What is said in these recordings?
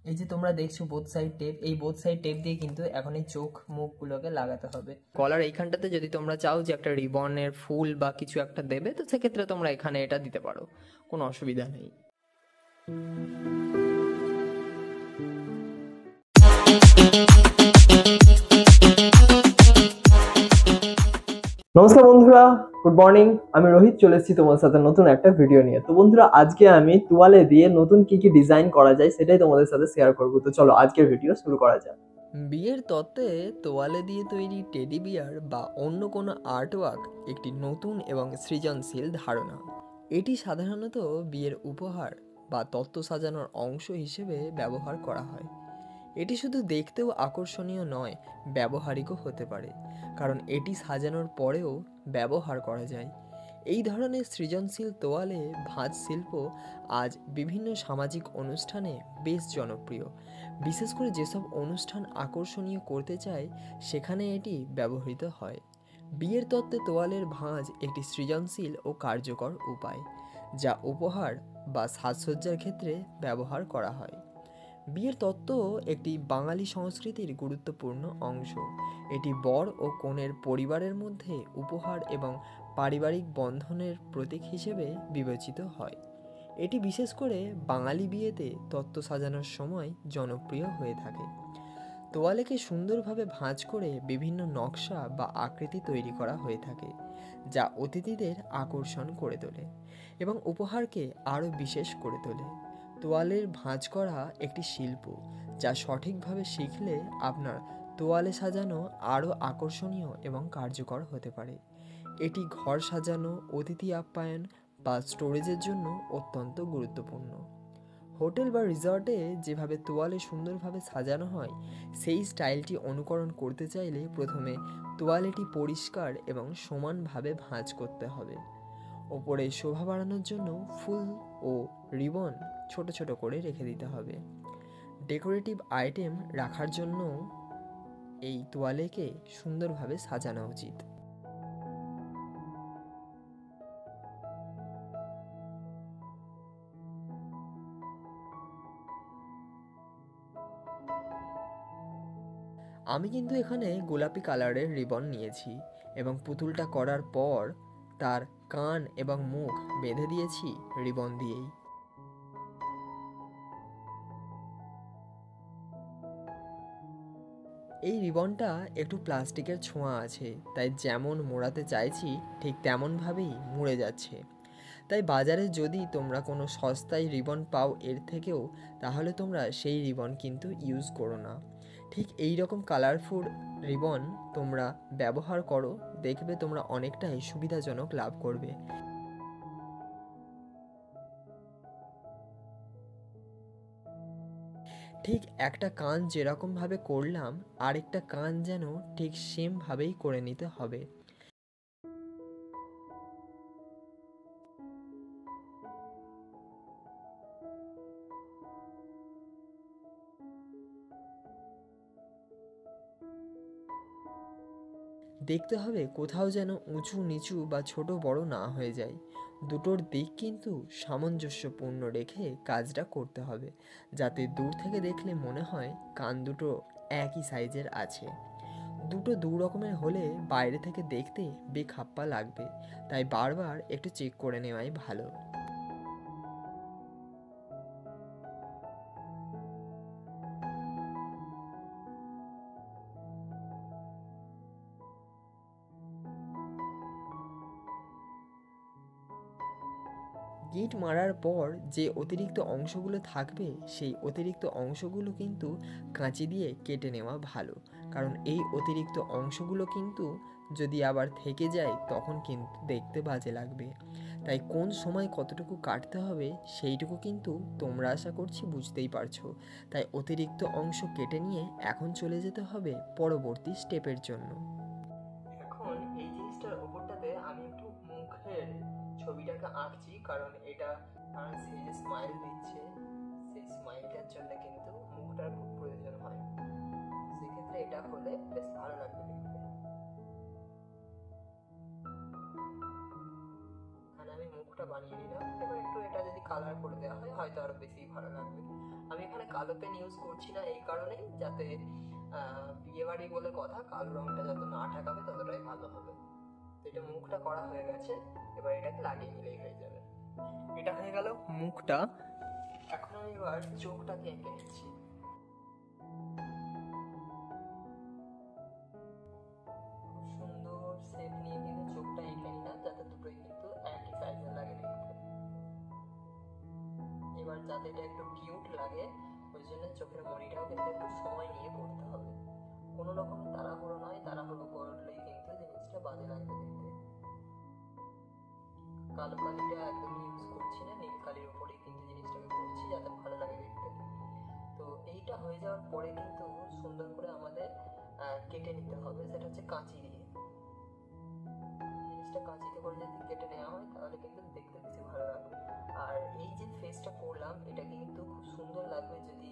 এই যে তোমরা দেখছো বোথ সাইড টেপ, এই বোথ সাইড টেপ দিয়ে কিন্তু এখন এই চোখ মুখগুলোকে লাগাতে হবে। গলার এইখানটাতে যদি তোমরা চাও যে একটা রিবনের ফুল বা কিছু একটা দেবে, তো সেক্ষেত্রে তোমরা এখানে এটা দিতে পারো, কোনো অসুবিধা নেই। নমস্কার বন্ধুরা, গুড মর্নিং। আমি রোহিত চলে এসেছি তোমার সাথে নতুন একটা ভিডিও নিয়ে। তো বন্ধুরা, আজকে আমি তোয়ালে দিয়ে নতুন কি কি ডিজাইন করা যায় সেটাই তোমাদের সাথে শেয়ার করব। তো চলো আজকের ভিডিও শুরু করা যাক। বিয়ের তত্ত্বে তোয়ালে দিয়ে তৈরি টেডি বিয়ার বা অন্য কোনো আর্টওয়ার্ক একটি নতুন এবং সৃজনশীল ধারণা। এটি সাধারণত বিয়ের উপহার বা তত্ত্ব সাজানোর অংশ হিসেবে ব্যবহার করা হয়। এটি শুধু দেখতেও আকর্ষণীয় নয়, ব্যবহারিকও হতে পারে, কারণ এটি সাজানোর পরেও ব্যবহার করা যায়। এই ধরনের সৃজনশীল তোয়ালে ভাঁজ শিল্প আজ বিভিন্ন সামাজিক অনুষ্ঠানে বেশ জনপ্রিয়। বিশেষ করে যেসব অনুষ্ঠান আকর্ষণীয় করতে চায় সেখানে এটি ব্যবহৃত হয়। বিয়ের তত্ত্বে তোয়ালের ভাঁজ একটি সৃজনশীল ও কার্যকর উপায়, যা উপহার বা সাজসজ্জার ক্ষেত্রে ব্যবহার করা হয়। বিয়ের তত্ত্ব একটি বাঙালি সংস্কৃতির গুরুত্বপূর্ণ অংশ। এটি বর ও কনের পরিবারের মধ্যে উপহার এবং পারিবারিক বন্ধনের প্রতীক হিসেবে বিবেচিত হয়। এটি বিশেষ করে বাঙালি বিয়েতে তত্ত্ব সাজানোর সময় জনপ্রিয় হয়ে থাকে। তোয়ালেকে সুন্দরভাবে ভাঁজ করে বিভিন্ন নকশা বা আকৃতি তৈরি করা হয়ে থাকে, যা অতিথিদের আকর্ষণ করে তোলে এবং উপহারকে আরও বিশেষ করে তোলে। তোয়ালের ভাঁজ করা একটি শিল্প, যা সঠিকভাবে শিখলে আপনার তোয়ালে সাজানো আরও আকর্ষণীয় এবং কার্যকর হতে পারে। এটি ঘর সাজানো, অতিথি আপ্যায়ন বা স্টোরেজের জন্য অত্যন্ত গুরুত্বপূর্ণ। হোটেল বা রিসর্টে যেভাবে তোয়ালে সুন্দরভাবে সাজানো হয়, সেই স্টাইলটি অনুকরণ করতে চাইলে প্রথমে তোয়ালেটি পরিষ্কার এবং সমানভাবে ভাঁজ করতে হবে। ওপরে শোভা বাড়ানোর জন্য ফুল ও রিবন ছোট ছোট করে রেখে দিতে হবে। ডেকোরেটিভ আইটেম রাখার জন্য এই তোয়ালেকে সুন্দরভাবে সাজানো উচিত। আমি কিন্তু এখানে গোলাপি কালারের রিবন নিয়েছি এবং পুতুলটা করার পর তার কান এবং মুখ বেঁধে দিয়েছি রিবন দিয়েই। এই রিবনটা একটু প্লাস্টিকের ছোঁয়া আছে, তাই যেমন মোড়াতে চাইছি ঠিক তেমনভাবেই মুড়ে যাচ্ছে। তাই বাজারে যদি তোমরা কোনো সস্তায় রিবন পাও এর থেকেও, তাহলে তোমরা সেই রিবন কিন্তু ইউজ করো না। ঠিক এই রকম কালারফুল রিবন তোমরা ব্যবহার করো, দেখবে তোমরা অনেকটাই সুবিধাজনক লাভ করবে। ঠিক একটা কান যেরকমভাবে করলাম, আরেকটা কান যেন ঠিক সেমভাবেই করে নিতে হবে। দেখতে হবে কোথাও যেন উঁচু নিচু বা ছোট বড় না হয়ে যায়। দুটোর দিক কিন্তু সামঞ্জস্যপূর্ণ রেখে কাজটা করতে হবে, যাতে দূর থেকে দেখলে মনে হয় কান দুটো একই সাইজের আছে। দুটো দু রকমের হলে বাইরে থেকে দেখতে বেখাপ্পা লাগবে, তাই বারবার একটু চেক করে নেওয়াই ভালো। গিট মারার পর যে অতিরিক্ত অংশগুলো থাকবে, সেই অতিরিক্ত অংশগুলো কিন্তু কাঁচি দিয়ে কেটে নেওয়া ভালো, কারণ এই অতিরিক্ত অংশগুলো কিন্তু যদি আবার থেকে যায় তখন কিন্তু দেখতে বাজে লাগবে। তাই কোন সময় কতটুকু কাটতে হবে সেইটুকু কিন্তু তোমরা আশা করছি বুঝতেই পারছো। তাই অতিরিক্ত অংশ কেটে নিয়ে এখন চলে যেতে হবে পরবর্তী স্টেপের জন্য। এখন এই জিনিসটার ওপরটাতে আমি একটু মুখের ছবিটাকে আঁকছি, কারণ এটা সে যে স্মাইল দিচ্ছে, সেই স্মাইলটার জন্য কিন্তু মুখটার খুব প্রয়োজন হয়। সেক্ষেত্রে এটা হলে বেশ ভালো লাগবে দেখতে। এখানে আমি মুখটা বানিয়ে নিলাম, এবার একটু এটা যদি কালার করে দেওয়া হয় হয়তো আরো বেশি ভালো লাগবে। আমি এখানে কালো পেন ইউজ করছি না এই কারণেই, যাতে বিয়ে বাড়ি বলে কথা, কালো রংটা যত না ঠেকাবে ততটাই ভালো হবে। তো এটা মুখটা করা হয়ে গেছে, এবার এটাকে লাগিয়ে নিলেই হয়ে যাবে। এটা হয়ে গেল মুখটা। এখন আমি এবার চোখটাকে এঁকে নিচ্ছি। সুন্দর শেপ নিয়ে কিন্তু চোখটা এঁকে নিলাম, যাতে দুটোই কিন্তু একই সাইজের লাগে দেখতে। এবার যাতে এটা একটু কিউট লাগে ওই জন্য চোখের মণিটাও কিন্তু একটু সময় নিয়ে করতে হবে। কোনো রকম তাড়াহুড়ো নয়, তাড়াহুড়ো করলেই কিন্তু জিনিসটা বাজে লাগবে দেখতে। কালো কালিটা একদম ইউজ করছি না, নীল কালির উপরেই কিন্তু জিনিসটাকে করছি যাতে ভালো লাগে দেখতে। তো এইটা হয়ে যাওয়ার পরে কিন্তু সুন্দর করে আমাদের কেটে নিতে হবে, সেটা হচ্ছে কাঁচি দিয়ে। জিনিসটা কাঁচিতে করে যদি কেটে নেওয়া হয় তাহলে কিন্তু দেখতে বেশি ভালো লাগবে। আর এই যে ফেসটা করলাম এটা কিন্তু খুব সুন্দর লাগবে যদি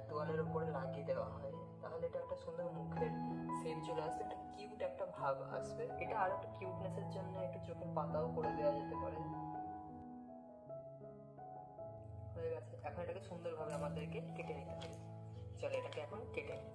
তোয়ালের উপরে লাগিয়ে দেওয়া হয়, তাহলে এটা একটা সুন্দর মুখের শেপ চলে আসবে, একটা কিউট একটা ভাব আসবে। এটা আর একটা কিউটনেসের জন্য একটু চোখের পাতাও করে দেওয়া যেতে পারে। হয়ে গেছে, এখন এটাকে সুন্দরভাবে আমাদেরকে কেটে নিতে হবে। চলো এটাকে এখন কেটে নিই।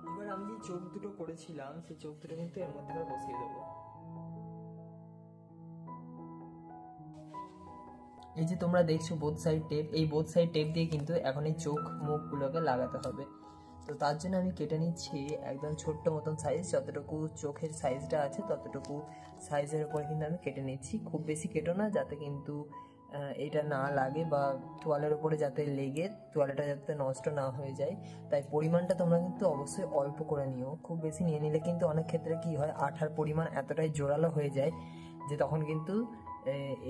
এবার আমি যে চোখ দুটো করেছিলাম সেই চোখ দুটো কিন্তু এর মধ্যে বসিয়ে দেবো। এই যে তোমরা দেখছো বোথ সাইড টেপ, এই বোথ সাইড টেপ দিয়ে কিন্তু এখন এই চোখ মুখগুলোকে লাগাতে হবে। তো তার জন্য আমি কেটে নিচ্ছি একদম ছোট্ট মতন সাইজ, যতটুকু চোখের সাইজটা আছে ততটুকু সাইজের উপরে কিন্তু আমি কেটে নিচ্ছি। খুব বেশি কেটো না, যাতে কিন্তু এটা না লাগে বা তোয়ালের উপরে যাতে লেগে তোয়ালেটা যাতে নষ্ট না হয়ে যায়। তাই পরিমাণটা তোমরা কিন্তু অবশ্যই অল্প করে নিও, খুব বেশি নিয়ে নিলে কিন্তু অনেক ক্ষেত্রে কি হয় আঠার পরিমাণ এতটাই জোরালো হয়ে যায় যে তখন কিন্তু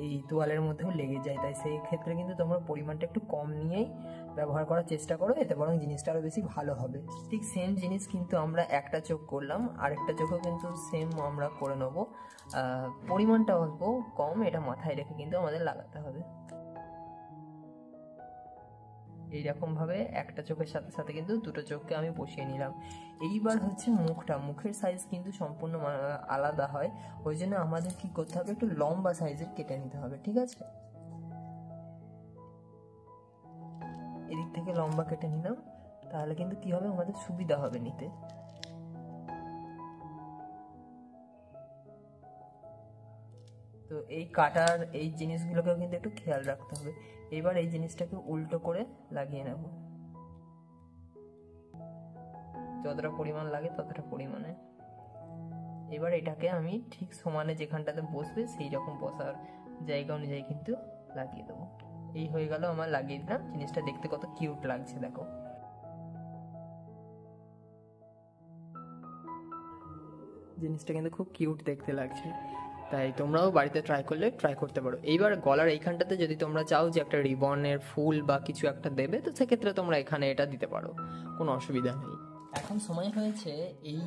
এই তোয়ালের মধ্যেও লেগে যায়। তাই সেই ক্ষেত্রে কিন্তু তোমরা পরিমাণটা একটু কম নিয়েই ব্যবহার করার চেষ্টা করো, এতে বরং জিনিসটা আরও বেশি ভালো হবে। ঠিক সেম জিনিস কিন্তু আমরা একটা চোখ করলাম, আরেকটা চোখও কিন্তু সেম আমরা করে নেবো। পরিমাণটা অল্প কম, এটা মাথায় রেখে কিন্তু আমাদের লাগাতে হবে। এইরকমভাবে একটা চোখের সাথে সাথে কিন্তু দুটো চোখকে আমি বসিয়ে নিলাম। এইবার হচ্ছে মুখটা, মুখের সাইজ কিন্তু সম্পূর্ণ আলাদা হয়, ওই জন্য আমাদের কি করতে হবে একটু লম্বা সাইজের কেটে নিতে হবে, ঠিক আছে? এদিক থেকে লম্বা কেটে নিলাম, তাহলে কিন্তু কি হবে আমাদের সুবিধা হবে নিতে। তো এই কাটার এই জিনিসগুলোকেও কিন্তু একটু খেয়াল রাখতে হবে। এবার এই জিনিসটাকে উল্টো করে লাগিয়ে নেব, যতটা পরিমাণ লাগে ততটা পরিমাণে। এবার এটাকে আমি ঠিক সমানে যেখানটাতে বসবে সেই রকম বসার জায়গা অনুযায়ী কিন্তু লাগিয়ে দেবো। এই হয়ে গেল আমার, লাগিয়ে দিলাম। জিনিসটা দেখতে কত কিউট লাগছে দেখো। জিনিসটা কিন্তু খুব কিউট দেখতে লাগছে, তাই তোমরাও বাড়িতে ট্রাই করতে পারো। এইবার গলার এইখানটাতে যদি তোমরা চাও যে একটা রিবনের ফুল বা কিছু একটা দেবে, তো সেক্ষেত্রে তোমরা এখানে এটা দিতে পারো, কোনো অসুবিধা নেই। এখন সময় হয়েছে এই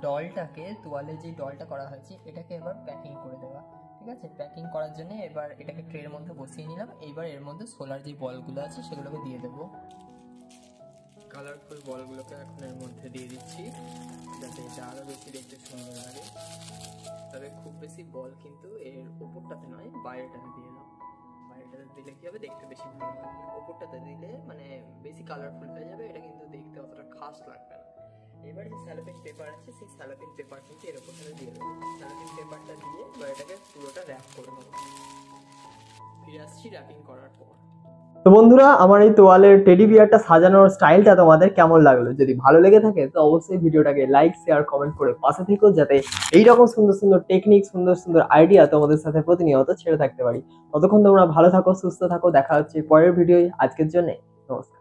ডলটাকে, তোয়ালে যে ডলটা করা হয়েছে এটাকে এবার প্যাকিং করে দেওয়া, ঠিক আছে? প্যাকিং করার জন্য এবার এটাকে ট্রের মধ্যে বসিয়ে নিলাম। এইবার এর মধ্যে সোলার যে বলগুলো আছে সেগুলোকে দিয়ে দেবো। কালারফুল বলগুলোকে এখন এর মধ্যে দিয়ে দিচ্ছি, যাতে এটা আরও বেশি দেখতে সুন্দর লাগে। তবে খুব বেশি বল কিন্তু এর ওপরটাতে নয়, বাইরেটাতে দিয়ে দাও। বাইরেটাতে দিলে কি হবে, দেখতে বেশি ভালো লাগবে। ওপরটাতে দিলে মানে বেশি কালারফুল হয়ে যাবে, এটা কিন্তু দেখতে অতটা খাস লাগবে না। এবার যে স্যালোপিন পেপার আছে সেই স্যালোপিন পেপার কিন্তু এর ওপরটাতে দিয়ে দেবো। স্যালোপিন পেপারটা দিয়ে এবার এটাকে পুরোটা র্যাপ করে নেবো। ফিরে আসছি র্যাপিং করার পর। তো বন্ধুরা, আমার এই তোয়ালের টেডি বিয়ারটা সাজানোর স্টাইলটা তোমাদের কেমন লাগলো? যদি ভালো লেগে থাকে তো অবশ্যই ভিডিওটাকে লাইক, শেয়ার, কমেন্ট করে পাশে থেকো, যাতে এইরকম সুন্দর সুন্দর টেকনিক, সুন্দর সুন্দর আইডিয়া তোমাদের সাথে প্রতিনিয়ত ছেড়ে থাকতে পারি। ততক্ষণ তোমরা ভালো থাকো, সুস্থ থাকো। দেখা হচ্ছে পরের ভিডিওয়। আজকের জন্য নমস্কার।